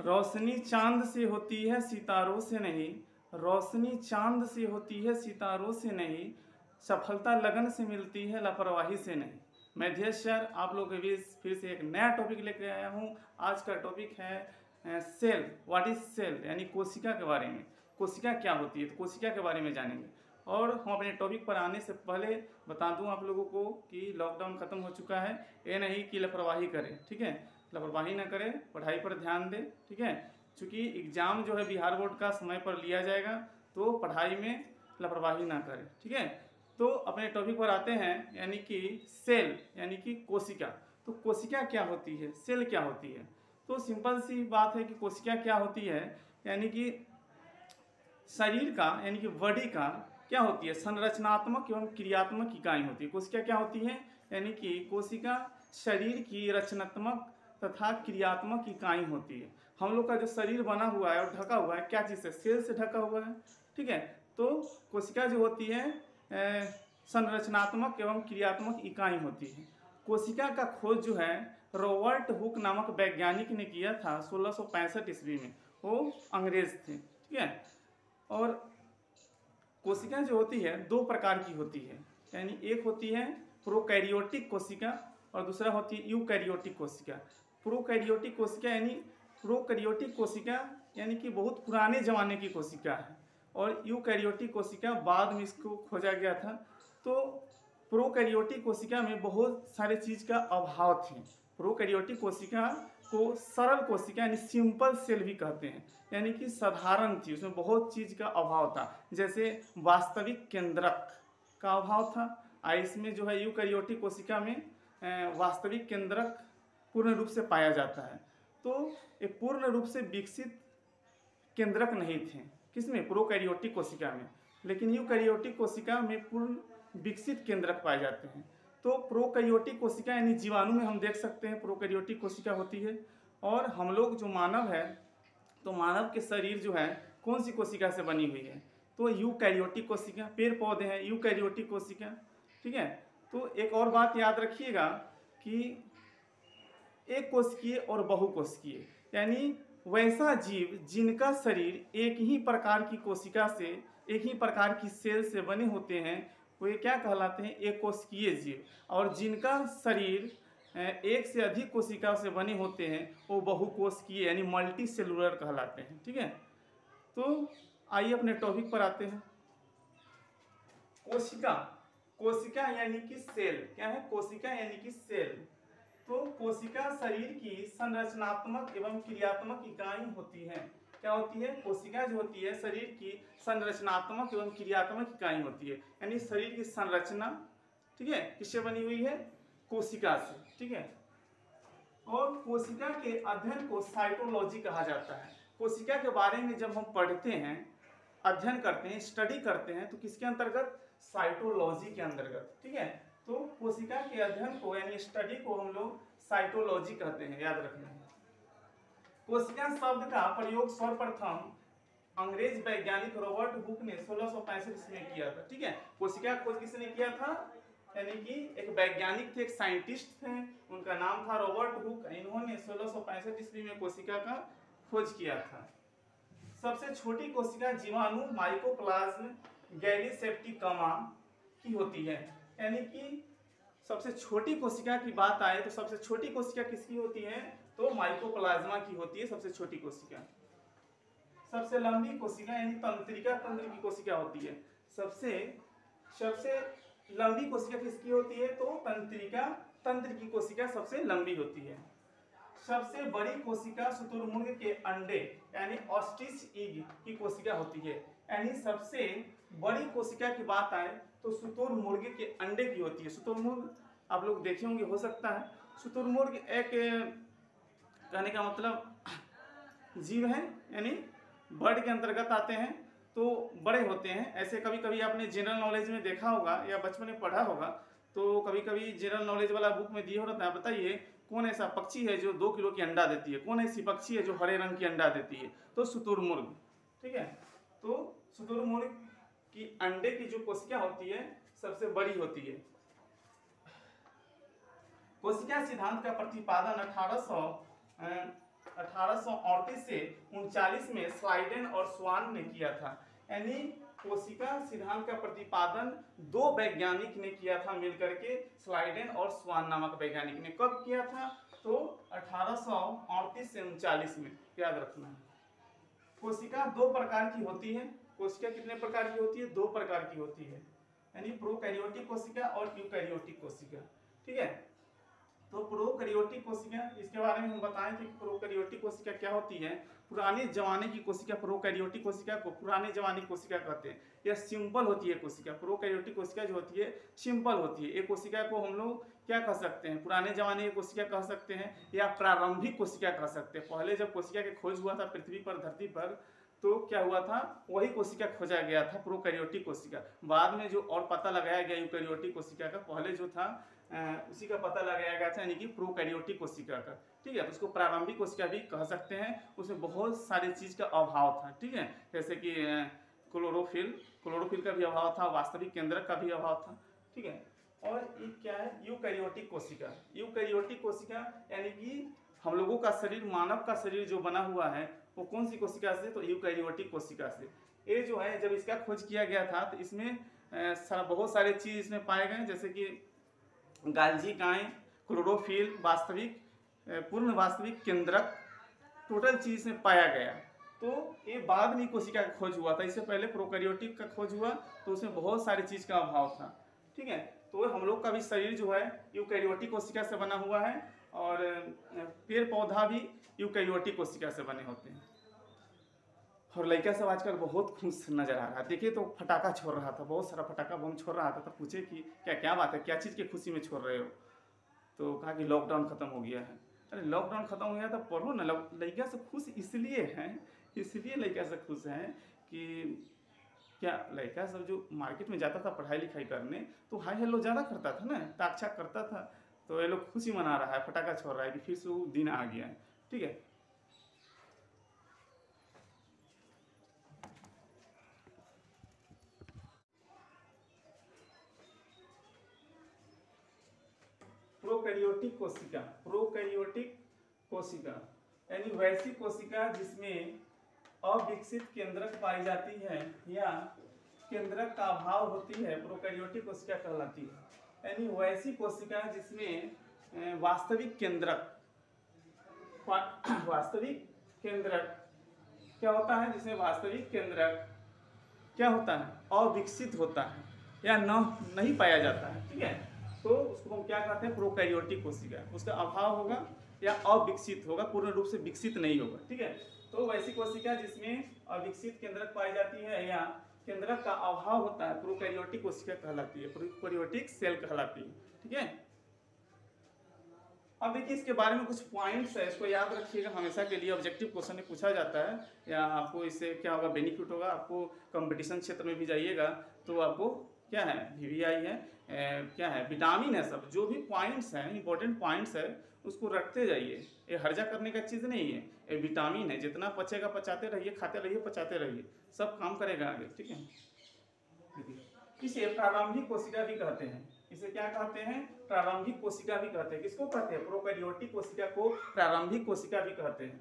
रोशनी चांद से होती है सितारों से नहीं, रोशनी चांद से होती है सितारों से नहीं, सफलता लगन से मिलती है लापरवाही से नहीं। मैं धीरज सर आप लोगों के बीच फिर से एक नया टॉपिक लेकर आया हूँ। आज का टॉपिक है सेल। व्हाट इज सेल, यानी कोशिका के बारे में। कोशिका क्या होती है, तो कोशिका के बारे में जानेंगे। और हम अपने टॉपिक पर आने से पहले बता दूं आप लोगों को कि लॉकडाउन ख़त्म हो चुका है। ये नहीं कि लापरवाही करें, ठीक है, लापरवाही ना करें, पढ़ाई पर ध्यान दें, ठीक है। चूँकि एग्ज़ाम जो है बिहार बोर्ड का समय पर लिया जाएगा, तो पढ़ाई में लापरवाही ना करें, ठीक है। तो अपने टॉपिक पर आते हैं, यानी कि सेल यानी कि कोशिका। तो कोशिका क्या होती है, सेल क्या होती है? तो सिंपल सी बात है कि कोशिका क्या होती है, यानी कि शरीर का यानी कि बॉडी का क्या होती है, संरचनात्मक एवं क्रियात्मक इकाई होती है। कोशिका क्या होती है, यानी कि कोशिका शरीर की रचनात्मक तथा क्रियात्मक इकाई होती है। हम लोग का जो शरीर बना हुआ है और ढका हुआ है क्या चीज़ से, सेल से ढका हुआ है, ठीक है। तो कोशिका जो होती है संरचनात्मक एवं क्रियात्मक इकाई होती है। कोशिका का खोज जो है रॉबर्ट हुक नामक वैज्ञानिक ने किया था 1665 ईस्वी में। वो अंग्रेज थे, ठीक है। और कोशिका जो होती है दो प्रकार की होती है, यानी एक होती है प्रोकैरियोटिक कोशिका और दूसरा होती है यूकैरियोटिक कोशिका। प्रोकैरियोटिक कोशिका यानी कि बहुत पुराने ज़माने की कोशिका है, और यूकैरियोटिक कोशिका बाद में इसको खोजा गया था। तो प्रोकैरियोटिक कोशिका में बहुत सारे चीज़ का अभाव थे। प्रोकैरियोटिक कोशिका को सरल कोशिका यानी सिंपल सेल भी कहते हैं, यानी कि साधारण थी, उसमें बहुत चीज़ का अभाव था। जैसे वास्तविक केंद्रक का अभाव था। इसमें जो है यूकैरियोटिक कोशिका में वास्तविक केंद्रक पूर्ण रूप से पाया जाता है। तो ये पूर्ण रूप से विकसित केंद्रक नहीं थे किसमें, प्रोकैरियोटिक कोशिका में, लेकिन यूकैरियोटिक कोशिका में पूर्ण विकसित केंद्रक पाए जाते हैं। तो प्रोकैरियोटिक कोशिका यानी जीवाणु में हम देख सकते हैं प्रोकैरियोटिक कोशिका होती है। और हम लोग जो मानव है, तो मानव के शरीर जो है कौन सी कोशिका से बनी हुई है, तो यूकैरियोटिक कोशिका। पेड़ पौधे हैं यूकैरियोटिक कोशिका, ठीक है। तो एक और बात याद रखिएगा कि एक कोशिकीय और बहुकोशिकीय, यानी वैसा जीव जिनका शरीर एक ही प्रकार की कोशिका से, एक ही प्रकार की सेल से बने होते हैं, वे क्या कहलाते हैं, एक कोशिकीय जीव। और जिनका शरीर एक से अधिक कोशिका से बने होते हैं वो बहुकोशिकीय यानी मल्टी सेलुलर कहलाते हैं, ठीक है। तो आइए अपने टॉपिक पर आते हैं। कोशिका, कोशिका यानी कि सेल क्या है, कोशिका यानी कि सेल। तो कोशिका शरीर की संरचनात्मक एवं क्रियात्मक इकाई होती है। क्या होती है, कोशिका जो होती है शरीर की संरचनात्मक एवं क्रियात्मक इकाई होती है, यानी शरीर की संरचना, ठीक है, किससे बनी हुई है, कोशिका से, ठीक है। और कोशिका के अध्ययन को साइटोलॉजी कहा जाता है। कोशिका के बारे में जब हम पढ़ते हैं, अध्ययन करते हैं, स्टडी करते हैं, तो किसके अंतर्गत, साइटोलॉजी के अंतर्गत, ठीक है। तो कोशिका के अध्ययन को यानी स्टडी को हम लोग साइटोलॉजी कहते हैं, याद रखना है। कोशिका शब्द का प्रयोग सर्वप्रथम अंग्रेज वैज्ञानिक रॉबर्ट हुक ने 1665 ईस्वी में किया था, ठीक है। कोशिका खोज किसने किया था, यानी कि एक वैज्ञानिक थे, एक साइंटिस्ट थे, उनका नाम था रॉबर्ट हुक। इन्होंने 1665 ईस्वी में कोशिका का खोज किया था। सबसे छोटी कोशिका जीवाणु माइकोप्लाज्म गैलीसेप्टिकमा की होती है, यानी कि सबसे छोटी कोशिका की बात आए तो सबसे छोटी कोशिका किसकी होती है, तो माइकोप्लाज्मा की होती है सबसे छोटी कोशिका। सबसे लंबी कोशिका यानी तंत्रिका तंत्र की कोशिका होती है। सबसे लंबी कोशिका किसकी होती है, तो तंत्रिका तंत्र की कोशिका सबसे लंबी होती है। सबसे बड़ी कोशिका शुतुरमुर्ग के अंडे यानी ऑस्ट्रिच एग की कोशिका होती है, यानी सबसे बड़ी कोशिका की बात आए तो शुतुरमुर्ग के अंडे की होती है। शुतुरमुर्ग आप लोग देखे होंगे, हो सकता है। शुतुरमुर्ग एक कहने का मतलब जीव है, यानी बर्ड के अंतर्गत आते हैं, तो बड़े होते हैं। ऐसे कभी कभी आपने जनरल नॉलेज में देखा होगा या बचपन में पढ़ा होगा, तो कभी कभी जनरल नॉलेज वाला बुक में दिया होता है, बताइए कौन ऐसा पक्षी है जो 2 किलो की अंडा देती है, कौन ऐसी पक्षी है जो हरे रंग की अंडा देती है, तो शुतुरमुर्ग, ठीक है। तो शुतुरमुर्ग की अंडे की जो कोशिका होती है सबसे बड़ी होती है। कोशिका सिद्धांत का प्रतिपादन 1800 1838 से 39 में स्लाइडेन और स्वान ने किया था। यानी कोशिका सिद्धांत का प्रतिपादन दो वैज्ञानिक ने किया था मिलकर के, स्लाइडेन और स्वान नामक वैज्ञानिक ने। कब किया था? तो 1838 से 39 में, याद रखना है। कोशिका दो प्रकार की होती है। कोशिका कितने प्रकार की होती है? दो प्रकार की होती है, यानी प्रोकैरियोटिक कोशिका और यूकैरियोटिक कोशिका। ठीक है, तो प्रोकैरियोटिक कोशिका, इसके बारे में हम बताएं कि प्रोकैरियोटिक कोशिका क्या होती है। पुराने जमाने की कोशिका, प्रोकैरियोटिक कोशिका को पुराने जमाने की कोशिका कहते हैं। यह सिंपल होती है कोशिका। प्रोकैरियोटिक कोशिका जो होती है सिंपल होती है। एक कोशिका को हम लोग क्या कह सकते हैं? पुराने जमाने की कोशिका कह सकते हैं या प्रारंभिक कोशिका कह सकते हैं। पहले जब कोशिका के खोज हुआ था पृथ्वी पर, धरती पर, तो क्या हुआ था? वही कोशिका खोजा गया था, प्रोकैरियोटिक कोशिका। बाद में जो और पता लगाया गया यूकैरियोटिक कोशिका का, पहले जो था उसी का पता लगाया गया था, यानी कि प्रोकैरियोटिक कोशिका का। ठीक है, तो उसको प्रारंभिक कोशिका भी कह सकते हैं। उसमें बहुत सारी चीज़ का अभाव था। ठीक है, जैसे कि क्लोरोफिल का भी अभाव था, वास्तविक केंद्रक का भी अभाव था। ठीक है, और ये क्या है? यूकैरियोटिक कोशिका। यूकैरियोटिक कोशिका यानी कि हम लोगों का शरीर, मानव का शरीर जो बना हुआ है वो कौन सी कोशिका से? तो यूकैरियोटिक कोशिका से। ये जो है, जब इसका खोज किया गया था तो इसमें बहुत सारे चीज़ इसमें पाए गए, जैसे कि गाल्जी काएं, क्लोरोफिल, वास्तविक, पूर्ण वास्तविक केंद्रक, टोटल चीज़ में पाया गया। तो ये बाद में कोशिका का खोज हुआ था। इससे पहले प्रोकैरियोटिक का खोज हुआ तो उसमें बहुत सारी चीज़ का अभाव था। ठीक है, तो हम लोग का भी शरीर जो है यूकैरियोटिक कोशिका से बना हुआ है, और पेड़ पौधा भी यूकैरियोटिक कोशिका से बने होते हैं। और लड़का सब आजकल बहुत खुश नजर आ रहा है। देखिए तो फटाका छोड़ रहा था, बहुत सारा फटाका बम छोड़ रहा था। तो पूछे कि क्या बात है, क्या चीज़ की खुशी में छोड़ रहे हो? तो कहा कि लॉकडाउन खत्म हो गया है। अरे लॉकडाउन खत्म हो गया तो पढ़ो ना। लड़का से खुश इसलिए लड़का से खुश हैं कि क्या, लड़का सब जो मार्केट में जाता था पढ़ाई लिखाई करने तो हाई हेलो ज़्यादा करता था ना, ताक्षा करता था। तो ये लोग खुशी मना रहा है, फटाका छोड़ रहा है कि फिर से वो दिन आ गया है। ठीक है, प्रोकैरियोटिक कोशिका यानी वैसी कोशिका जिसमें अविकसित केंद्रक पाई जाती है या केंद्रक का अभाव होती है, प्रोकैरियोटिक कोशिका कहलाती है। यानी वैसी कोशिका जिसमें वास्तविक केंद्रक क्या होता है? जिसमें वास्तविक केंद्रक क्या होता है? अविकसित होता है या नहीं पाया जाता है। ठीक है, तो उसको हम क्या कहते हैं? प्रोकैरियोटिक कोशिका। उसका अभाव होगा या अविकसित होगा, पूर्ण रूप से विकसित नहीं होगा। ठीक है, तो वैसी कोशिका जिसमें अविकसित केंद्रक पाई जाती है या केंद्रक का अभाव होता है, प्रोकैरियोटिक कोशिका कहलाती है, प्रोकैरियोटिक सेल कहलाती है। ठीक है, अब देखिए इसके बारे में कुछ पॉइंट्स है, इसको याद रखिएगा हमेशा के लिए। ऑब्जेक्टिव क्वेश्चन में पूछा जाता है, या आपको इससे क्या होगा? बेनिफिट होगा। आपको कंपटीशन क्षेत्र में भी जाइएगा तो आपको क्या है? VVI है, क्या है? विटामिन है। सब जो भी पॉइंट्स हैं, इंपॉर्टेंट पॉइंट्स है, उसको रखते जाइए। ये हर्जा करने का चीज़ नहीं है, ये विटामिन है। जितना पचेगा पचाते रहिए, खाते रहिए, पचाते रहिए, सब काम करेगा आगे। ठीक है, इसे प्रारंभिक कोशिका भी कहते हैं। इसे क्या कहते हैं? प्रारंभिक कोशिका भी कहते हैं। किसको कहते हैं? प्रोकैरियोटिक कोशिका को प्रारंभिक कोशिका भी कहते हैं।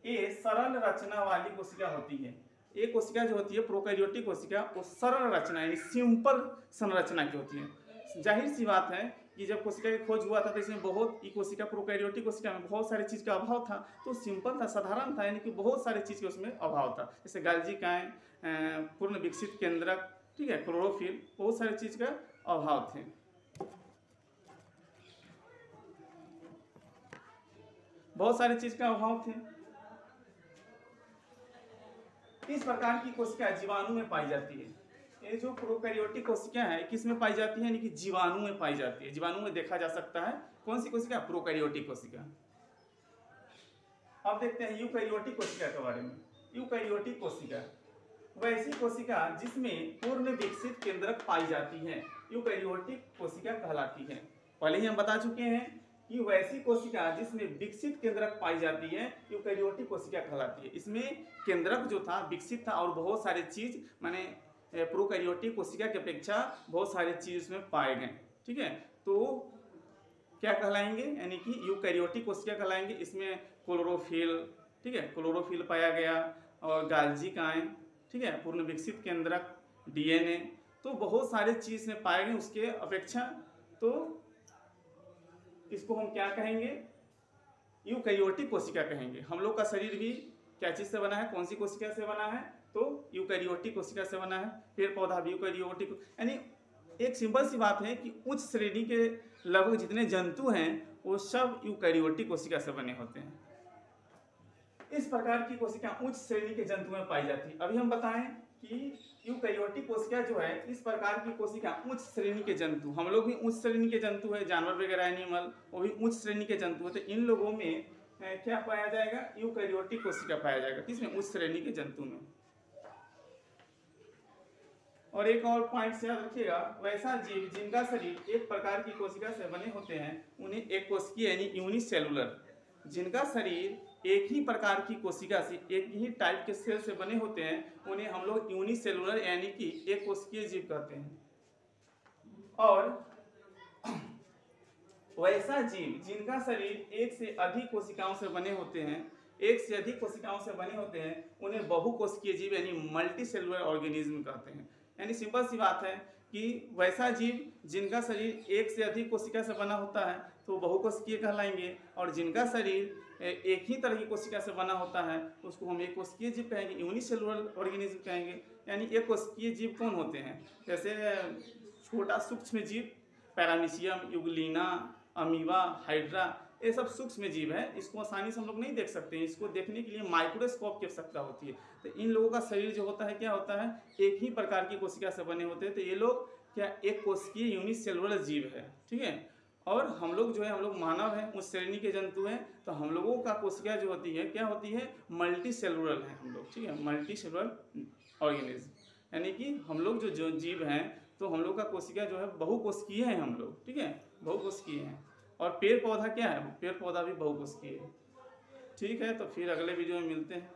ये सरल रचना वाली कोशिका होती है। ये कोशिका जो होती है प्रोकैरियोटिक कोशिका, वो सरल रचना यानी सिंपल संरचना की होती है। जाहिर सी बात है कि जब कोशिका का खोज हुआ था तो इसमें बहुत, ये कोशिका प्रोकैरियोटिक कोशिका में बहुत सारी चीज़ का अभाव था। तो सिंपल था, साधारण था, यानी कि बहुत सारी चीज़ के उसमें अभाव था। जैसे गाल्जी काएं, पूर्ण विकसित केंद्रक, ठीक है, क्लोरोफिल, बहुत सारी चीज़ का अभाव थे। बहुत सारी चीज़ का अभाव थे। इस प्रकार की कोशिका जीवाणु में पाई जाती है। ये जो प्रोकैरियोटिक कोशिका है किस में पाई जाती है? यानी कि जीवाणु में पाई जाती है। जीवाणु में देखा जा सकता है। कौन सी कोशिका? प्रोकैरियोटिक कोशिका। अब देखते हैं यूकैरियोटिक कोशिका के बारे में। यूकैरियोटिक कोशिका वैसी कोशिका जिसमें पूर्ण विकसित केंद्रक पाई जाती है, यूकैरियोटिक कोशिका कहलाती है। पहले ही हम बता चुके हैं कि वैसी कोशिका जिसमें विकसित केंद्रक पाई जाती है यूकैरियोटिक कोशिका कहलाती है। इसमें केंद्रक जो था विकसित था और बहुत सारी चीज, माने प्रोकैरियोटिक कोशिका की अपेक्षा बहुत सारी चीज उसमें पाए गए। ठीक है, तो क्या कहलाएंगे? यानी कि यूकैरियोटिक कोशिका कहलाएंगे। इसमें क्लोरोफिल, ठीक है, क्लोरोफिल पाया गया, और गाल्जी काएं, ठीक है, पूर्ण विकसित केंद्रक, डीएनए, तो बहुत सारे चीज़ में पाए गए उसके अपेक्षा। तो इसको हम क्या कहेंगे, यूकैरियोटिक कोशिका कहेंगे। हम लोग का शरीर भी क्या चीज़ से बना है, कौन सी कोशिका से बना है, तो यूकैरियोटिक कोशिका से बना है। पेड़ पौधा भी यूकैरियोटिक, यानी एक सिंपल सी बात है कि उच्च श्रेणी के लगभग जितने जंतु हैं वो सब यूकैरियोटिक कोशिका से बने होते हैं। इस प्रकार की कोशिका उच्च श्रेणी के जंतु में पाई जाती है। अभी हम बताएं कि यूकैरियोटिक कोशिका जो है, इस प्रकार की कोशिका उच्च श्रेणी के जंतु, हम लोग भी उच्च श्रेणी के जंतु है, जानवर वगैरह एनिमल वो भी उच्च श्रेणी के जंतु है। तो इन लोगों में क्या पाया जाएगा, यूकैरियोटिक कोशिका पाया जाएगा, किसमें, उच्च श्रेणी के जंतु में। और एक और पॉइंट से याद रखिएगा, वैसा जीव जिनका शरीर एक प्रकार की कोशिका से बने होते हैं उन्हें एक कोशिकीय यानी यूनिसेलुलर, जिनका शरीर एक ही प्रकार की कोशिका से, एक ही टाइप के सेल से बने होते हैं उन्हें हम लोग यूनिसेलुलर यानी कि एक कोशिकीय जीव कहते हैं। और वैसा जीव जिनका शरीर एक से अधिक कोशिकाओं से बने होते हैं, एक से अधिक कोशिकाओं से बने होते हैं, उन्हें बहुकोशिकीय जीव यानी मल्टी सेलुलर ऑर्गेनिज्म कहते हैं। यानी सिंपल सी बात है कि वैसा जीव जिनका शरीर एक से अधिक कोशिका से बना होता है तो बहुकोशिकीय कहलाएंगे, और जिनका शरीर एक ही तरह की कोशिका से बना होता है उसको हम एक कोशिकीय जीव कहेंगे, यूनिसेलुलर ऑर्गेनिज्म कहेंगे। यानी एक कोशिकीय जीव कौन होते हैं, जैसे छोटा सूक्ष्म जीव, पैरामीशियम, यूग्लिना, अमीबा, हाइड्रा, ये सब सूक्ष्म जीव है। इसको आसानी से हम लोग नहीं देख सकते हैं, इसको देखने के लिए माइक्रोस्कोप की आवश्यकता होती है। तो इन लोगों का शरीर जो होता है क्या होता है, एक ही प्रकार की कोशिका से बने होते हैं। तो ये लोग क्या एक कोशिकीय यूनिसेलुलर जीव है, ठीक है। और हम लोग जो है, हम लोग मानव हैं, उस श्रेणी के जंतु हैं, तो हम लोगों का कोशिका जो होती है क्या होती है, मल्टी सेलुलर है हम लोग, ठीक है, मल्टी सेलुलर ऑर्गेनिज्म। यानी कि हम लोग जो जीव हैं तो हम लोग का कोशिका जो है बहुकोशिकीय है हम लोग, ठीक है, बहुकोशिकीय हैं। और पेड़ पौधा क्या है, पेड़ पौधा भी बहुकोशिकीय है। ठीक है, तो फिर अगले वीडियो में मिलते हैं।